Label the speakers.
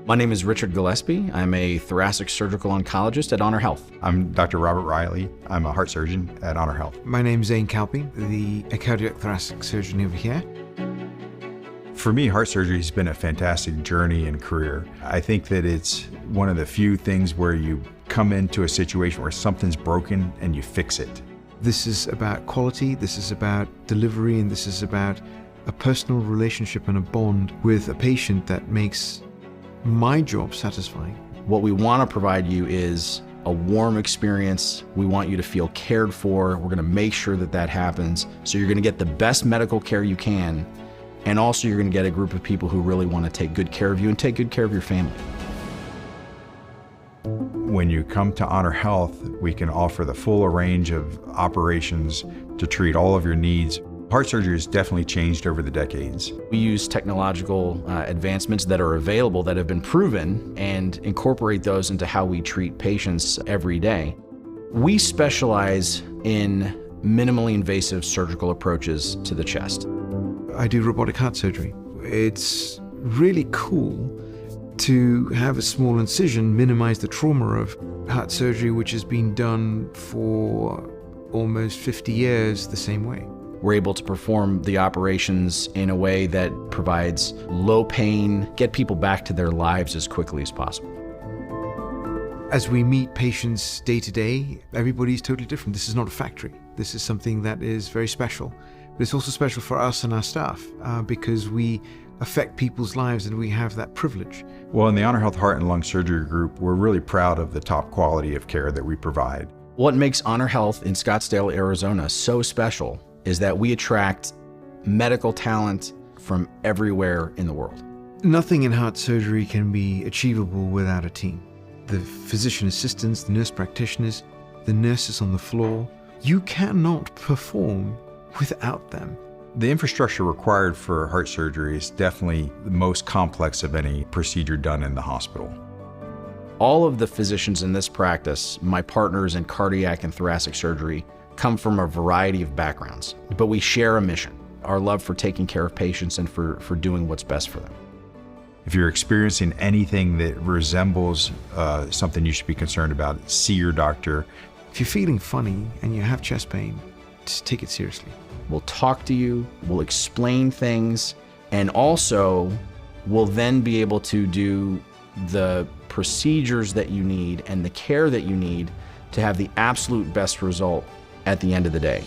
Speaker 1: My name is Richard Gillespie. I'm a thoracic surgical oncologist at HonorHealth.
Speaker 2: I'm Dr. Robert Riley. I'm a heart surgeon at HonorHealth.
Speaker 3: My name's Zane Calpe, a cardiac thoracic surgeon over here.
Speaker 2: For me, heart surgery has been a fantastic journey and career. I think that it's one of the few things where you come into a situation where something's broken and you fix it.
Speaker 3: This is about quality, this is about delivery, and this is about a personal relationship and a bond with a patient that makes my job satisfying.
Speaker 1: What we want to provide you is a warm experience. We want you to feel cared for. We're going to make sure that that happens. So you're going to get the best medical care you can, and also you're going to get a group of people who really want to take good care of you and take good care of your family.
Speaker 2: When you come to HonorHealth, we can offer the full range of operations to treat all of your needs. Heart surgery has definitely changed over the decades.
Speaker 1: We use technological advancements that are available, that have been proven, and incorporate those into how we treat patients every day. We specialize in minimally invasive surgical approaches to the chest.
Speaker 3: I do robotic heart surgery. It's really cool to have a small incision minimize the trauma of heart surgery, which has been done for almost 50 years the same way.
Speaker 1: We're able to perform the operations in a way that provides low pain, get people back to their lives as quickly as possible.
Speaker 3: As we meet patients day to day, everybody's totally different. This is not a factory. This is something that is very special. But it's also special for us and our staff because we affect people's lives and we have that privilege.
Speaker 2: Well, in the HonorHealth Heart and Lung Surgery Group, we're really proud of the top quality of care that we provide.
Speaker 1: What makes HonorHealth in Scottsdale, Arizona so special is that we attract medical talent from everywhere in the world.
Speaker 3: Nothing in heart surgery can be achievable without a team. The physician assistants, the nurse practitioners, the nurses on the floor, you cannot perform without them.
Speaker 2: The infrastructure required for heart surgery is definitely the most complex of any procedure done in the hospital.
Speaker 1: All of the physicians in this practice, my partners in cardiac and thoracic surgery, come from a variety of backgrounds, but we share a mission, our love for taking care of patients and for doing what's best for them.
Speaker 2: If you're experiencing anything that resembles something you should be concerned about, see your doctor.
Speaker 3: If you're feeling funny and you have chest pain, just take it seriously.
Speaker 1: We'll talk to you, we'll explain things, and also we'll then be able to do the procedures that you need and the care that you need to have the absolute best result at the end of the day.